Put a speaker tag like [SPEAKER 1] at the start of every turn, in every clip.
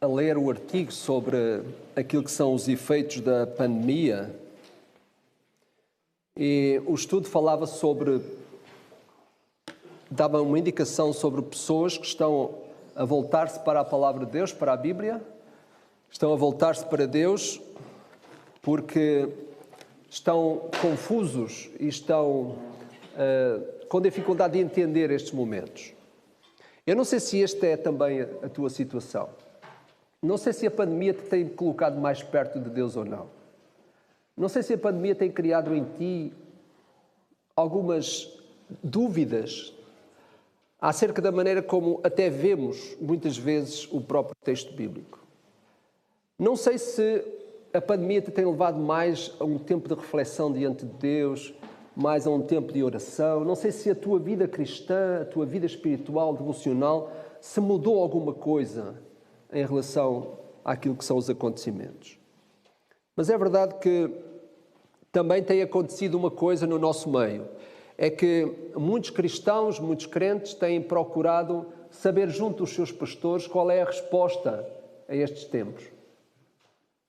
[SPEAKER 1] A ler o artigo sobre aquilo que são os efeitos da pandemia, e o estudo falava dava uma indicação sobre pessoas que estão a voltar-se para a palavra de Deus, para a Bíblia, estão a voltar-se para Deus porque estão confusos e estão com dificuldade de entender estes momentos. Eu não sei se esta é também a tua situação. Não sei se a pandemia te tem colocado mais perto de Deus ou não. Não sei se a pandemia tem criado em ti algumas dúvidas acerca da maneira como até vemos, muitas vezes, o próprio texto bíblico. Não sei se a pandemia te tem levado mais a um tempo de reflexão diante de Deus, mais a um tempo de oração. Não sei se a tua vida cristã, a tua vida espiritual, devocional, se mudou alguma coisa em relação àquilo que são os acontecimentos. Mas é verdade que também tem acontecido uma coisa no nosso meio. É que muitos cristãos, muitos crentes têm procurado saber junto dos seus pastores qual é a resposta a estes tempos.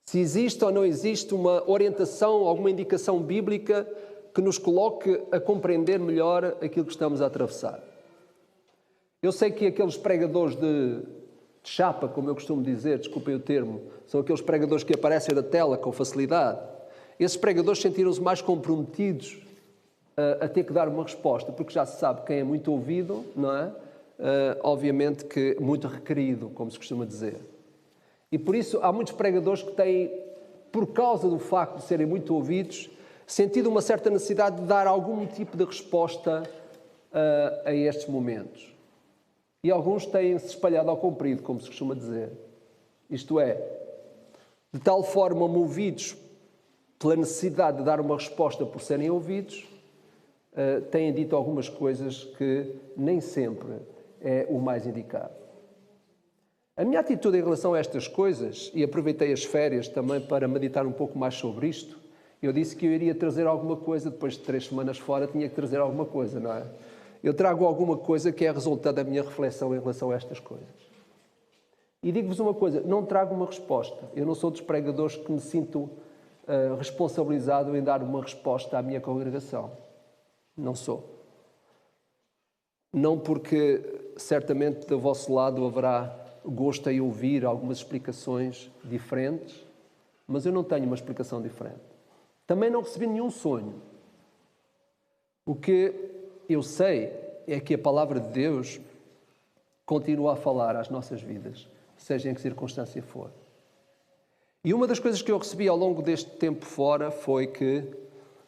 [SPEAKER 1] Se existe ou não existe uma orientação, alguma indicação bíblica que nos coloque a compreender melhor aquilo que estamos a atravessar. Eu sei que aqueles pregadores de chapa, como eu costumo dizer, desculpem o termo, são aqueles pregadores que aparecem na tela com facilidade. Esses pregadores sentiram-se mais comprometidos a ter que dar uma resposta, porque já se sabe quem é muito ouvido, não é? Obviamente que muito requerido, como se costuma dizer. E por isso há muitos pregadores que têm, por causa do facto de serem muito ouvidos, sentido uma certa necessidade de dar algum tipo de resposta a estes momentos. E alguns têm-se espalhado ao comprido, como se costuma dizer. Isto é, de tal forma movidos pela necessidade de dar uma resposta por serem ouvidos, têm dito algumas coisas que nem sempre é o mais indicado. A minha atitude em relação a estas coisas, e aproveitei as férias também para meditar um pouco mais sobre isto, eu disse que eu iria trazer alguma coisa, depois de 3 semanas fora tinha que trazer alguma coisa, não é? Eu trago alguma coisa que é resultado da minha reflexão em relação a estas coisas. E digo-vos uma coisa, não trago uma resposta. Eu não sou dos pregadores que me sinto responsabilizado em dar uma resposta à minha congregação. Não sou. Não porque certamente do vosso lado haverá gosto em ouvir algumas explicações diferentes, mas eu não tenho uma explicação diferente. Também não recebi nenhum sonho. O que eu sei é que a palavra de Deus continua a falar às nossas vidas, seja em que circunstância for. E uma das coisas que eu recebi ao longo deste tempo fora foi que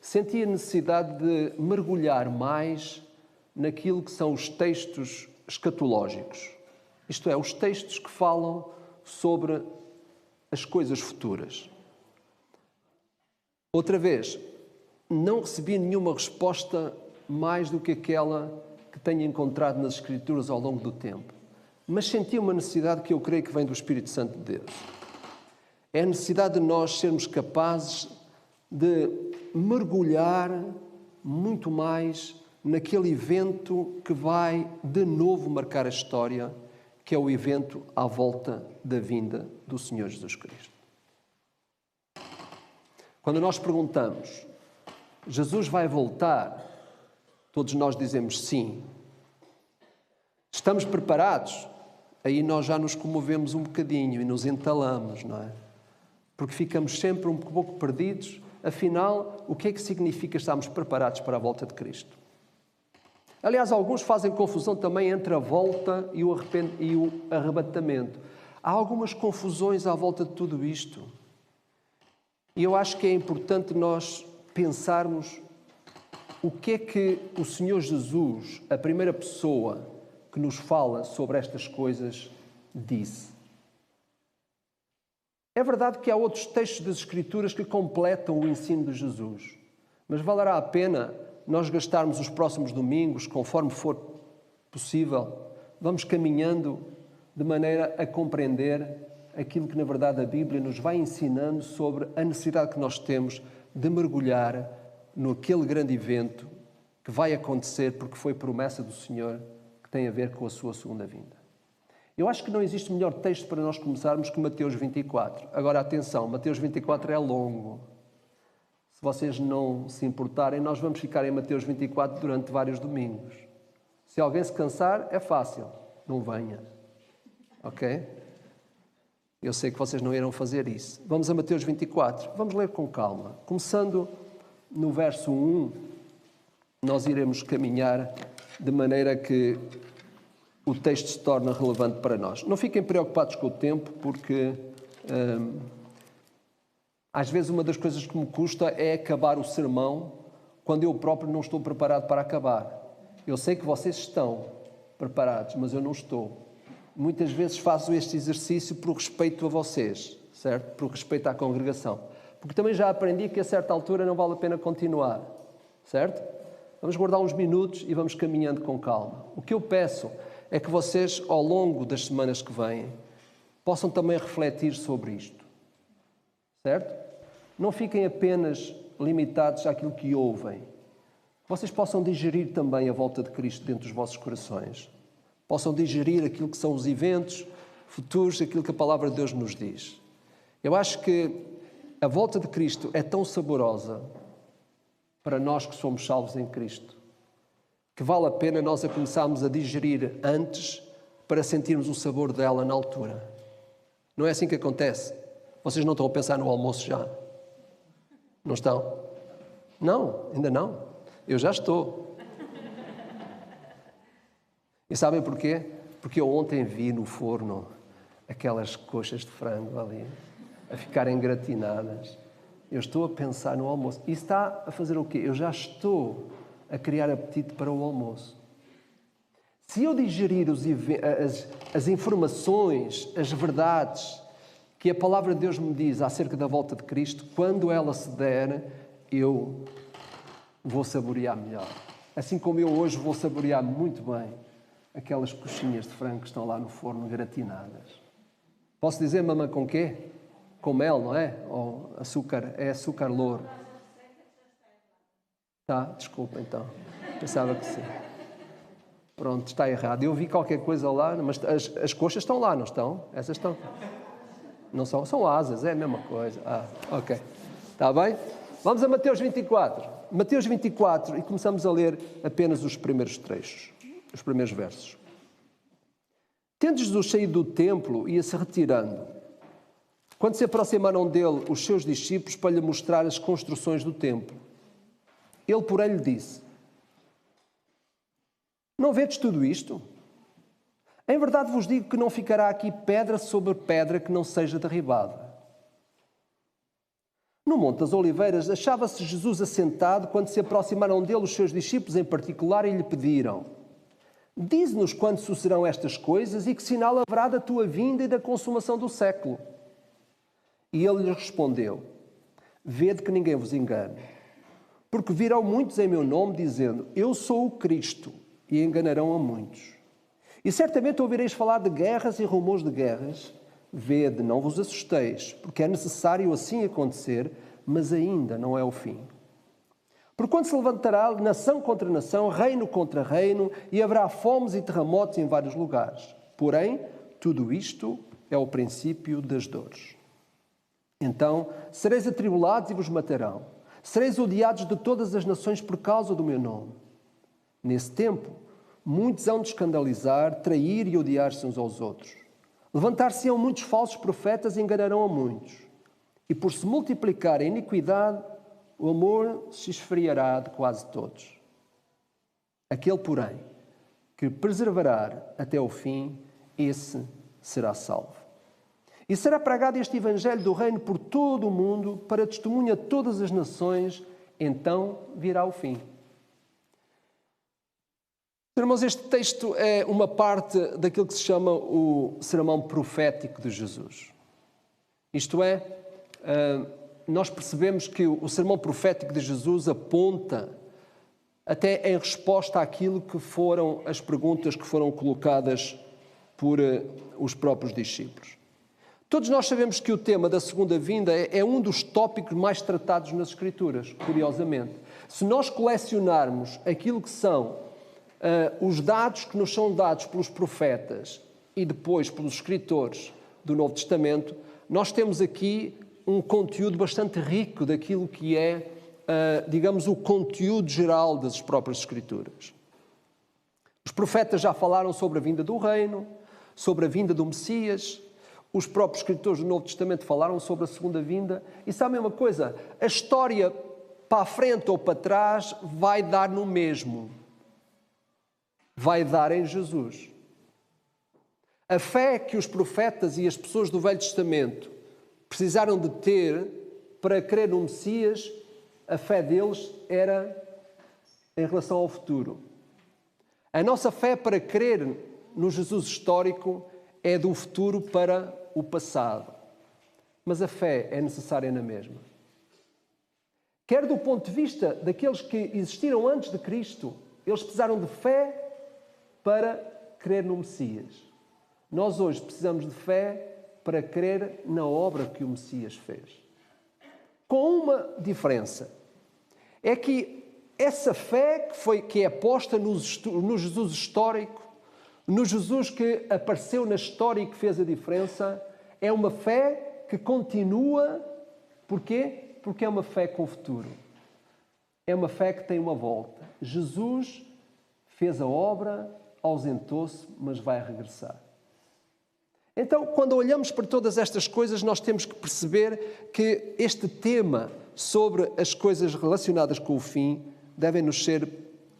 [SPEAKER 1] senti a necessidade de mergulhar mais naquilo que são os textos escatológicos. Isto é, os textos que falam sobre as coisas futuras. Outra vez, não recebi nenhuma resposta mais do que aquela que tenho encontrado nas Escrituras ao longo do tempo. Mas senti uma necessidade que eu creio que vem do Espírito Santo de Deus. É a necessidade de nós sermos capazes de mergulhar muito mais naquele evento que vai de novo marcar a história, que é o evento à volta da vinda do Senhor Jesus Cristo. Quando nós perguntamos, Jesus vai voltar? Todos nós dizemos sim. Estamos preparados? Aí nós já nos comovemos um bocadinho e nos entalamos, não é? Porque ficamos sempre um pouco perdidos. Afinal, o que é que significa estarmos preparados para a volta de Cristo? Aliás, alguns fazem confusão também entre a volta e o arrebatamento. Há algumas confusões à volta de tudo isto. E eu acho que é importante nós pensarmos o que é que o Senhor Jesus, a primeira pessoa que nos fala sobre estas coisas, disse. É verdade que há outros textos das Escrituras que completam o ensino de Jesus, mas valerá a pena nós gastarmos os próximos domingos, conforme for possível, vamos caminhando de maneira a compreender aquilo que, na verdade, a Bíblia nos vai ensinando sobre a necessidade que nós temos de mergulhar naquele grande evento que vai acontecer porque foi promessa do Senhor, que tem a ver com a sua segunda vinda. Eu acho que não existe melhor texto para nós começarmos que Mateus 24. Agora, atenção, Mateus 24 é longo. Se vocês não se importarem, nós vamos ficar em Mateus 24 durante vários domingos. Se alguém se cansar, é fácil. Não venha. Ok? Eu sei que vocês não irão fazer isso. Vamos a Mateus 24. Vamos ler com calma. Começando no verso 1, nós iremos caminhar de maneira que o texto se torna relevante para nós. Não fiquem preocupados com o tempo, porque às vezes uma das coisas que me custa é acabar o sermão quando eu próprio não estou preparado para acabar. Eu sei que vocês estão preparados, mas eu não estou. Muitas vezes faço este exercício por respeito a vocês, certo? Por respeito à congregação. Porque também já aprendi que a certa altura não vale a pena continuar, certo? Vamos guardar uns minutos e vamos caminhando com calma. O que eu peço é que vocês, ao longo das semanas que vêm, possam também refletir sobre isto, certo? Não fiquem apenas limitados àquilo que ouvem. Vocês possam digerir também a volta de Cristo dentro dos vossos corações. Possam digerir aquilo que são os eventos futuros, aquilo que a palavra de Deus nos diz. Eu acho que a volta de Cristo é tão saborosa para nós que somos salvos em Cristo, que vale a pena nós a começarmos a digerir antes para sentirmos o sabor dela na altura. Não é assim que acontece? Vocês não estão a pensar no almoço já? Não estão? Não, ainda não. Eu já estou. E sabem porquê? Porque eu ontem vi no forno aquelas coxas de frango ali, a ficarem gratinadas. Eu estou a pensar no almoço. E está a fazer o quê? Eu já estou a criar apetite para o almoço. Se eu digerir as informações, as verdades que a palavra de Deus me diz acerca da volta de Cristo, quando ela se der, eu vou saborear melhor. Assim como eu hoje vou saborear muito bem aquelas coxinhas de frango que estão lá no forno gratinadas. Posso dizer, mamãe, com quê? Com mel, não é? Ou açúcar? É açúcar louro. Tá, desculpa então. Pensava que sim. Pronto, está errado. Eu vi qualquer coisa lá, mas as coxas estão lá, não estão? Essas estão. Não são? São asas, é a mesma coisa. Ah, ok. Está bem? Vamos a Mateus 24. Mateus 24 e começamos a ler apenas os primeiros trechos. Os primeiros versos. Tendo Jesus saído do templo, ia-se retirando. Quando se aproximaram dele os seus discípulos para lhe mostrar as construções do templo, ele, porém, lhe disse: não vedes tudo isto? Em verdade vos digo que não ficará aqui pedra sobre pedra que não seja derribada. No Monte das Oliveiras achava-se Jesus assentado quando se aproximaram dele os seus discípulos em particular e lhe pediram: dize-nos quando sucederão estas coisas e que sinal haverá da tua vinda e da consumação do século. E ele lhes respondeu: vede que ninguém vos engane, porque virão muitos em meu nome dizendo: eu sou o Cristo, e enganarão a muitos. E certamente ouvireis falar de guerras e rumores de guerras. Vede, não vos assusteis, porque é necessário assim acontecer, mas ainda não é o fim. Porque quando se levantará nação contra nação, reino contra reino, e haverá fomes e terremotos em vários lugares. Porém, tudo isto é o princípio das dores. Então, sereis atribulados e vos matarão. Sereis odiados de todas as nações por causa do meu nome. Nesse tempo, muitos hão de escandalizar, trair e odiar-se uns aos outros. Levantar-se-ão muitos falsos profetas e enganarão a muitos. E por se multiplicar a iniquidade, o amor se esfriará de quase todos. Aquele, porém, que perseverar até o fim, esse será salvo. E será pregado este evangelho do reino por todo o mundo, para testemunho a todas as nações, então virá o fim. Irmãos, este texto é uma parte daquilo que se chama o sermão profético de Jesus. Isto é, nós percebemos que o sermão profético de Jesus aponta até em resposta àquilo que foram as perguntas que foram colocadas por os próprios discípulos. Todos nós sabemos que o tema da segunda vinda é um dos tópicos mais tratados nas Escrituras, curiosamente. Se nós colecionarmos aquilo que são os dados que nos são dados pelos profetas e depois pelos escritores do Novo Testamento, nós temos aqui um conteúdo bastante rico daquilo que é, digamos, o conteúdo geral das próprias Escrituras. Os profetas já falaram sobre a vinda do reino, sobre a vinda do Messias. Os próprios escritores do Novo Testamento falaram sobre a segunda vinda. E sabem uma coisa? A história para a frente ou para trás vai dar no mesmo. Vai dar em Jesus. A fé que os profetas e as pessoas do Velho Testamento precisaram de ter para crer no Messias, a fé deles era em relação ao futuro. A nossa fé para crer no Jesus histórico é do futuro para o passado. Mas a fé é necessária na mesma. Quer do ponto de vista daqueles que existiram antes de Cristo, eles precisaram de fé para crer no Messias. Nós hoje precisamos de fé para crer na obra que o Messias fez. Com uma diferença. É que essa fé que é posta no Jesus histórico, no Jesus que apareceu na história e que fez a diferença, é uma fé que continua. Porquê? Porque é uma fé com o futuro. É uma fé que tem uma volta. Jesus fez a obra, ausentou-se, mas vai regressar. Então, quando olhamos para todas estas coisas, nós temos que perceber que este tema sobre as coisas relacionadas com o fim devem nos ser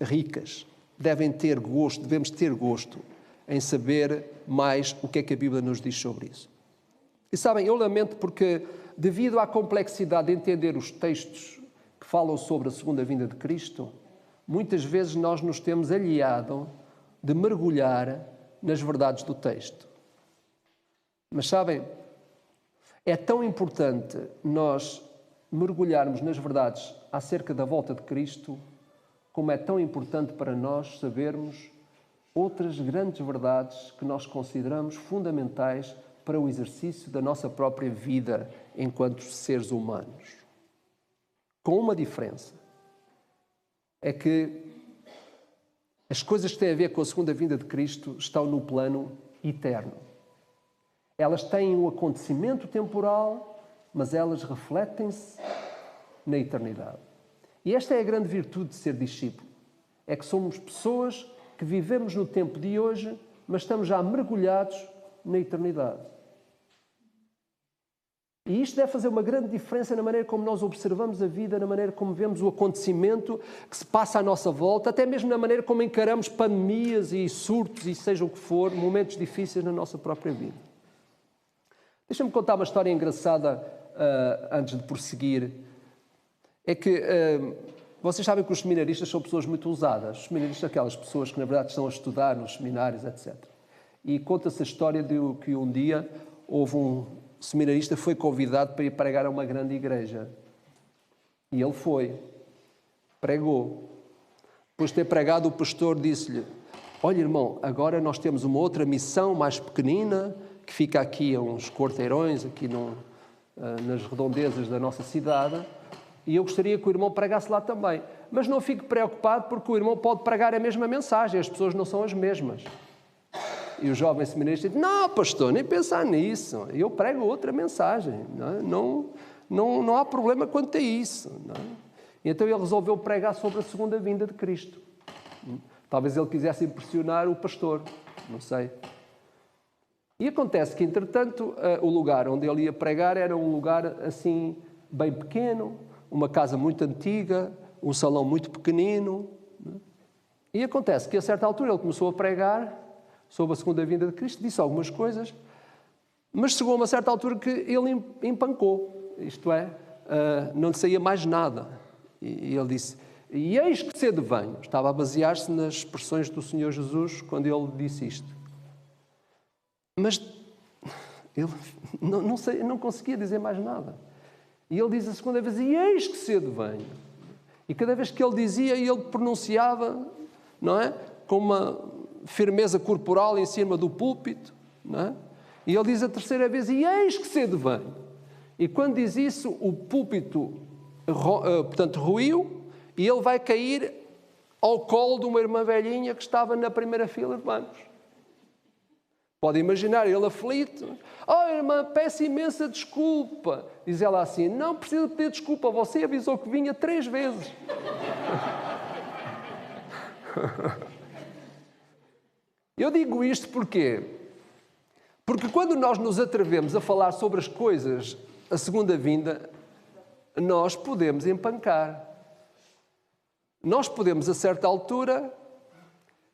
[SPEAKER 1] ricas, devemos ter gosto em saber mais o que é que a Bíblia nos diz sobre isso. E sabem, eu lamento porque, devido à complexidade de entender os textos que falam sobre a segunda vinda de Cristo, muitas vezes nós nos temos aliado de mergulhar nas verdades do texto. Mas sabem, é tão importante nós mergulharmos nas verdades acerca da volta de Cristo, como é tão importante para nós sabermos outras grandes verdades que nós consideramos fundamentais para o exercício da nossa própria vida enquanto seres humanos. Com uma diferença. É que as coisas que têm a ver com a segunda vinda de Cristo estão no plano eterno. Elas têm um acontecimento temporal, mas elas refletem-se na eternidade. E esta é a grande virtude de ser discípulo. É que somos pessoas que vivemos no tempo de hoje, mas estamos já mergulhados na eternidade. E isto deve fazer uma grande diferença na maneira como nós observamos a vida, na maneira como vemos o acontecimento que se passa à nossa volta, até mesmo na maneira como encaramos pandemias e surtos e seja o que for, momentos difíceis na nossa própria vida. Deixa-me contar uma história engraçada antes de prosseguir. É que vocês sabem que os seminaristas são pessoas muito ousadas. Os seminaristas são aquelas pessoas que, na verdade, estão a estudar nos seminários, etc. E conta-se a história de que um dia houve um seminarista que foi convidado para ir pregar a uma grande igreja. E ele foi. Pregou. Depois de ter pregado, o pastor disse-lhe: olha, irmão, agora nós temos uma outra missão mais pequenina, que fica aqui a uns quarteirões, aqui nas redondezas da nossa cidade, e eu gostaria que o irmão pregasse lá também. Mas não fique preocupado, porque o irmão pode pregar a mesma mensagem, as pessoas não são as mesmas. E o jovem seminarista disse: não, pastor, nem pensar nisso, eu prego outra mensagem, não há problema quanto a isso. Não é? E então ele resolveu pregar sobre a segunda vinda de Cristo. Talvez ele quisesse impressionar o pastor, não sei. E acontece que, entretanto, o lugar onde ele ia pregar era um lugar assim, bem pequeno, uma casa muito antiga, um salão muito pequenino. E acontece que, a certa altura, ele começou a pregar sobre a segunda vinda de Cristo, disse algumas coisas, mas chegou a uma certa altura que ele empancou, isto é, não lhe saía mais nada. E ele disse: e eis que cedo venho. Estava a basear-se nas expressões do Senhor Jesus quando ele disse isto. Mas ele não conseguia dizer mais nada. E ele diz a segunda vez: e eis que cedo venho. E cada vez que ele dizia, ele pronunciava, não é? Com uma firmeza corporal em cima do púlpito, não é? E ele diz a terceira vez: e eis que cedo venho. E quando diz isso, o púlpito, portanto, ruiu, e ele vai cair ao colo de uma irmã velhinha que estava na primeira fila de bancos. Pode imaginar ele aflito. Oh, irmã, peço imensa desculpa. Diz ela assim, não precisa pedir desculpa, você avisou que vinha 3 vezes. Eu digo isto porquê? Porque quando nós nos atrevemos a falar sobre as coisas, a segunda vinda, nós podemos empancar. Nós podemos, a certa altura,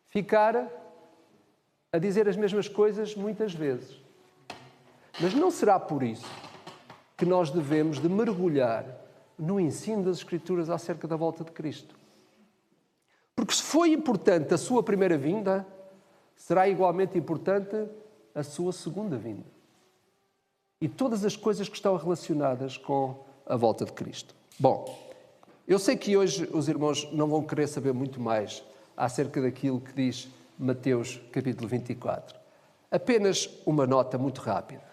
[SPEAKER 1] ficar a dizer as mesmas coisas muitas vezes. Mas não será por isso que nós devemos de mergulhar no ensino das Escrituras acerca da volta de Cristo. Porque se foi importante a sua primeira vinda, será igualmente importante a sua segunda vinda. E todas as coisas que estão relacionadas com a volta de Cristo. Bom, eu sei que hoje os irmãos não vão querer saber muito mais acerca daquilo que diz Mateus capítulo 24. Apenas uma nota muito rápida.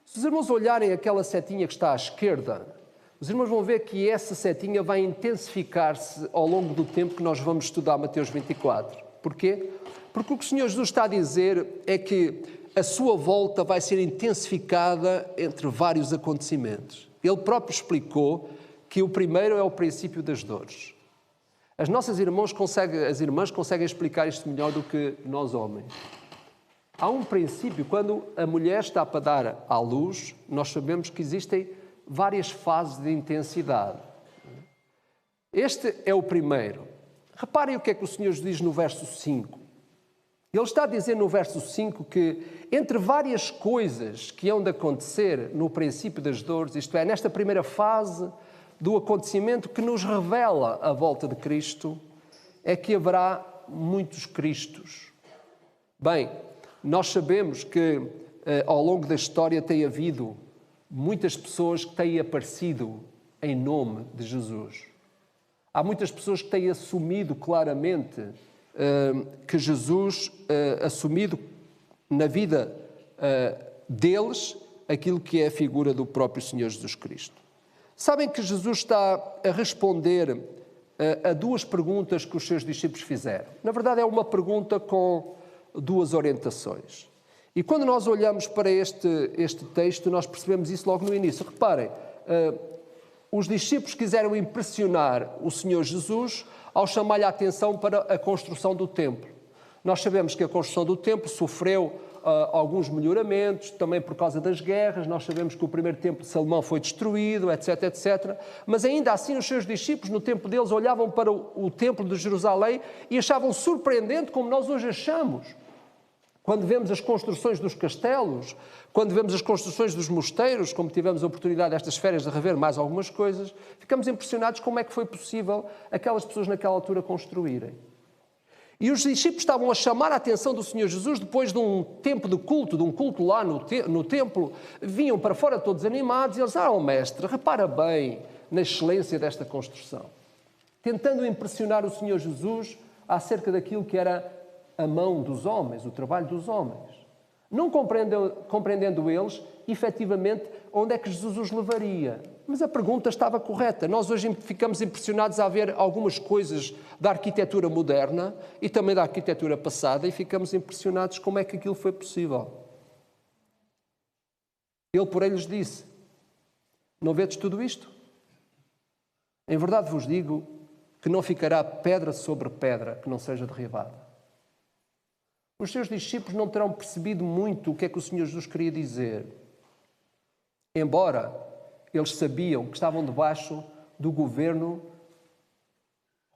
[SPEAKER 1] Se os irmãos olharem aquela setinha que está à esquerda, os irmãos vão ver que essa setinha vai intensificar-se ao longo do tempo que nós vamos estudar Mateus 24. Porquê? Porque o que o Senhor Jesus está a dizer é que a sua volta vai ser intensificada entre vários acontecimentos. Ele próprio explicou que o primeiro é o princípio das dores. As nossas irmãs conseguem explicar isto melhor do que nós homens. Há um princípio, quando a mulher está para dar à luz, nós sabemos que existem várias fases de intensidade. Este é o primeiro. Reparem o que é que o Senhor diz no verso 5. Ele está a dizer no verso 5 que entre várias coisas que hão de acontecer no princípio das dores, isto é, nesta primeira fase do acontecimento que nos revela a volta de Cristo, é que haverá muitos Cristos. Bem, nós sabemos que ao longo da história tem havido muitas pessoas que têm aparecido em nome de Jesus. Há muitas pessoas que têm assumido claramente que Jesus, assumido na vida deles, aquilo que é a figura do próprio Senhor Jesus Cristo. Sabem que Jesus está a responder a 2 perguntas que os seus discípulos fizeram. Na verdade, é uma pergunta com 2 orientações. E quando nós olhamos para este texto, nós percebemos isso logo no início. Reparem, os discípulos quiseram impressionar o Senhor Jesus ao chamar-lhe a atenção para a construção do templo. Nós sabemos que a construção do templo sofreu alguns melhoramentos, também por causa das guerras. Nós sabemos que o primeiro templo de Salomão foi destruído, etc, etc. Mas ainda assim os seus discípulos, no tempo deles, olhavam para o templo de Jerusalém e achavam surpreendente, como nós hoje achamos. Quando vemos as construções dos castelos, quando vemos as construções dos mosteiros, como tivemos a oportunidade destas férias de rever mais algumas coisas, ficamos impressionados como é que foi possível aquelas pessoas naquela altura construírem. E os discípulos estavam a chamar a atenção do Senhor Jesus depois de um tempo de culto, de um culto lá no templo, vinham para fora todos animados e eles, mestre, repara bem na excelência desta construção. Tentando impressionar o Senhor Jesus acerca daquilo que era a mão dos homens, o trabalho dos homens. Não compreendendo eles, efetivamente, onde é que Jesus os levaria. Mas a pergunta estava correta. Nós hoje ficamos impressionados a ver algumas coisas da arquitetura moderna e também da arquitetura passada e ficamos impressionados como é que aquilo foi possível. Ele, porém, lhes disse, não vedes tudo isto? Em verdade vos digo que não ficará pedra sobre pedra que não seja derribada. Os seus discípulos não terão percebido muito o que é que o Senhor Jesus queria dizer. Embora eles sabiam que estavam debaixo do governo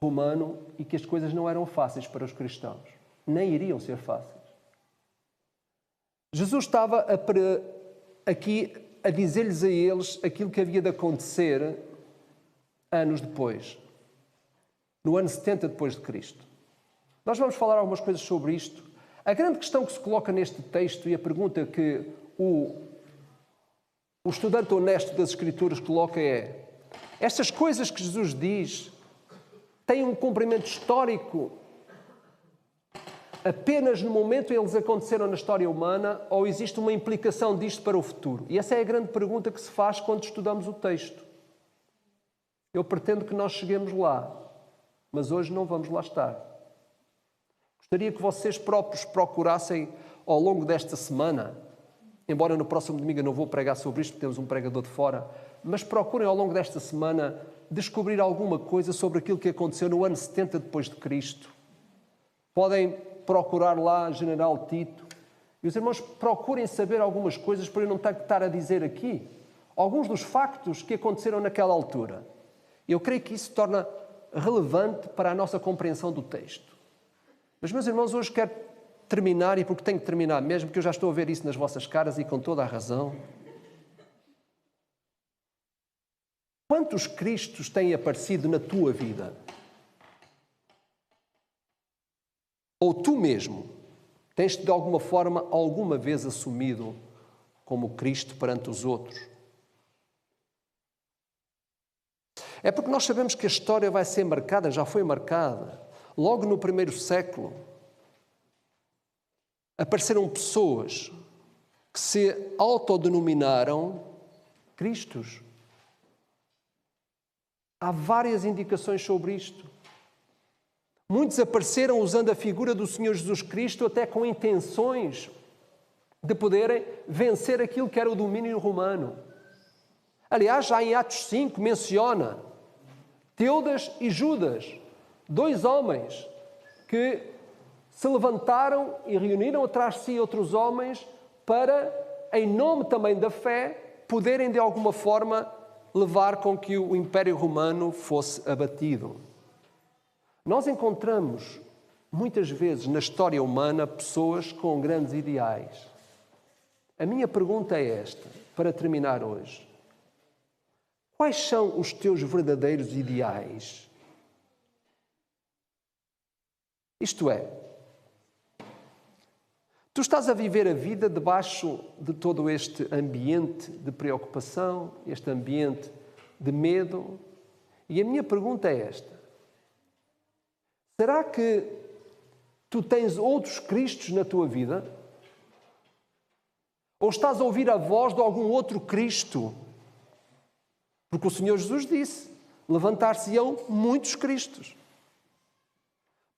[SPEAKER 1] romano e que as coisas não eram fáceis para os cristãos. Nem iriam ser fáceis. Jesus estava aqui a dizer-lhes a eles aquilo que havia de acontecer anos depois. No ano 70 depois de Cristo. Nós vamos falar algumas coisas sobre isto. A grande questão que se coloca neste texto e a pergunta que o estudante honesto das Escrituras coloca é: estas coisas que Jesus diz têm um cumprimento histórico apenas no momento em que eles aconteceram na história humana ou existe uma implicação disto para o futuro? E essa é a grande pergunta que se faz quando estudamos o texto. Eu pretendo que nós cheguemos lá, mas hoje não vamos lá estar. Gostaria que vocês próprios procurassem ao longo desta semana, embora no próximo domingo eu não vou pregar sobre isto, porque temos um pregador de fora, mas procurem ao longo desta semana descobrir alguma coisa sobre aquilo que aconteceu no ano 70 depois de Cristo. Podem procurar lá General Tito. E os irmãos procurem saber algumas coisas para eu não ter que estar a dizer aqui. Alguns dos factos que aconteceram naquela altura. Eu creio que isso torna relevante para a nossa compreensão do texto. Mas, meus irmãos, hoje quero terminar, e porque tenho que terminar mesmo, porque eu já estou a ver isso nas vossas caras e com toda a razão. Quantos Cristos têm aparecido na tua vida? Ou tu mesmo tens-te de alguma forma, alguma vez assumido como Cristo perante os outros? É porque nós sabemos que a história vai ser marcada, já foi marcada. Logo no primeiro século, apareceram pessoas que se autodenominaram Cristos. Há várias indicações sobre isto. Muitos apareceram usando a figura do Senhor Jesus Cristo até com intenções de poderem vencer aquilo que era o domínio romano. Aliás, já em Atos 5 menciona Teudas e Judas, dois homens que se levantaram e reuniram atrás de si outros homens para, em nome também da fé, poderem de alguma forma levar com que o Império Romano fosse abatido. Nós encontramos, muitas vezes, na história humana, pessoas com grandes ideais. A minha pergunta é esta, para terminar hoje. Quais são os teus verdadeiros ideais? Isto é, tu estás a viver a vida debaixo de todo este ambiente de preocupação, este ambiente de medo. E a minha pergunta é esta. Será que tu tens outros Cristos na tua vida? Ou estás a ouvir a voz de algum outro Cristo? Porque o Senhor Jesus disse, levantar-se-ão muitos Cristos.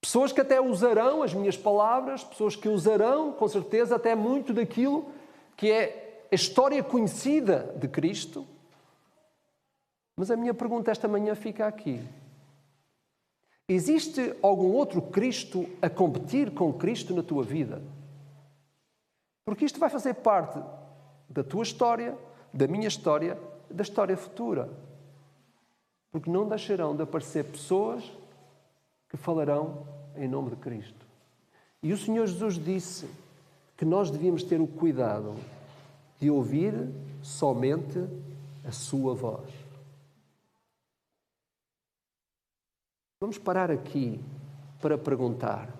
[SPEAKER 1] Pessoas que até usarão as minhas palavras, pessoas que usarão, com certeza, até muito daquilo que é a história conhecida de Cristo. Mas a minha pergunta esta manhã fica aqui. Existe algum outro Cristo a competir com Cristo na tua vida? Porque isto vai fazer parte da tua história, da minha história, da história futura. Porque não deixarão de aparecer pessoas que falarão em nome de Cristo. E o Senhor Jesus disse que nós devíamos ter o cuidado de ouvir somente a sua voz. Vamos parar aqui para perguntar: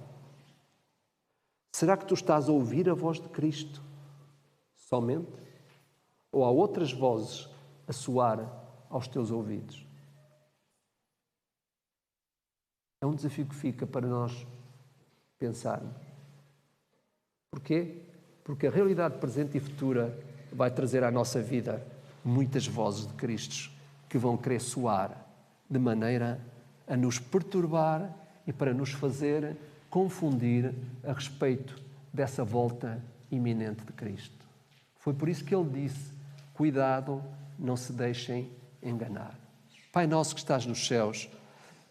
[SPEAKER 1] será que tu estás a ouvir a voz de Cristo somente? Ou há outras vozes a soar aos teus ouvidos? É um desafio que fica para nós pensarmos. Porquê? Porque a realidade presente e futura vai trazer à nossa vida muitas vozes de Cristo que vão querer soar de maneira a nos perturbar e para nos fazer confundir a respeito dessa volta iminente de Cristo. Foi por isso que ele disse: cuidado, não se deixem enganar. Pai nosso que estás nos céus,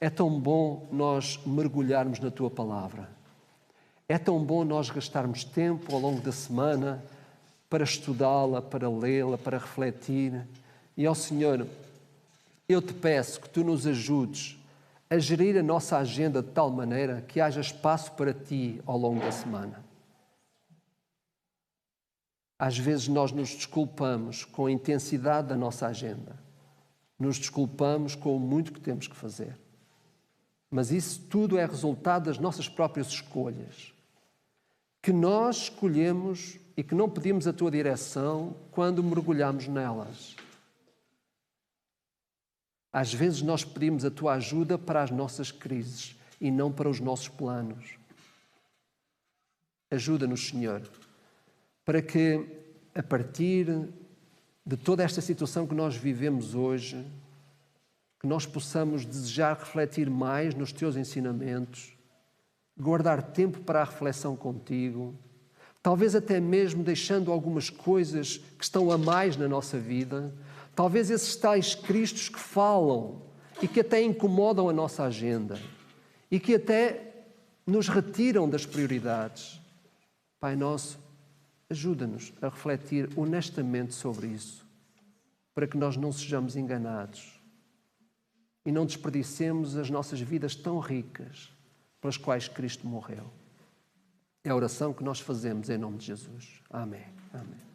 [SPEAKER 1] é tão bom nós mergulharmos na tua palavra. É tão bom nós gastarmos tempo ao longo da semana para estudá-la, para lê-la, para refletir. E ao Senhor, eu te peço que tu nos ajudes a gerir a nossa agenda de tal maneira que haja espaço para ti ao longo da semana. Às vezes nós nos desculpamos com a intensidade da nossa agenda. Nos desculpamos com o muito que temos que fazer. Mas isso tudo é resultado das nossas próprias escolhas, que nós escolhemos e que não pedimos a tua direção quando mergulhamos nelas. Às vezes nós pedimos a tua ajuda para as nossas crises e não para os nossos planos. Ajuda-nos, Senhor, para que, a partir de toda esta situação que nós vivemos hoje, que nós possamos desejar refletir mais nos teus ensinamentos, guardar tempo para a reflexão contigo, talvez até mesmo deixando algumas coisas que estão a mais na nossa vida, talvez esses tais Cristos que falam e que até incomodam a nossa agenda e que até nos retiram das prioridades. Pai nosso, ajuda-nos a refletir honestamente sobre isso, para que nós não sejamos enganados e não desperdicemos as nossas vidas tão ricas pelas quais Cristo morreu. É a oração que nós fazemos em nome de Jesus. Amém. Amém.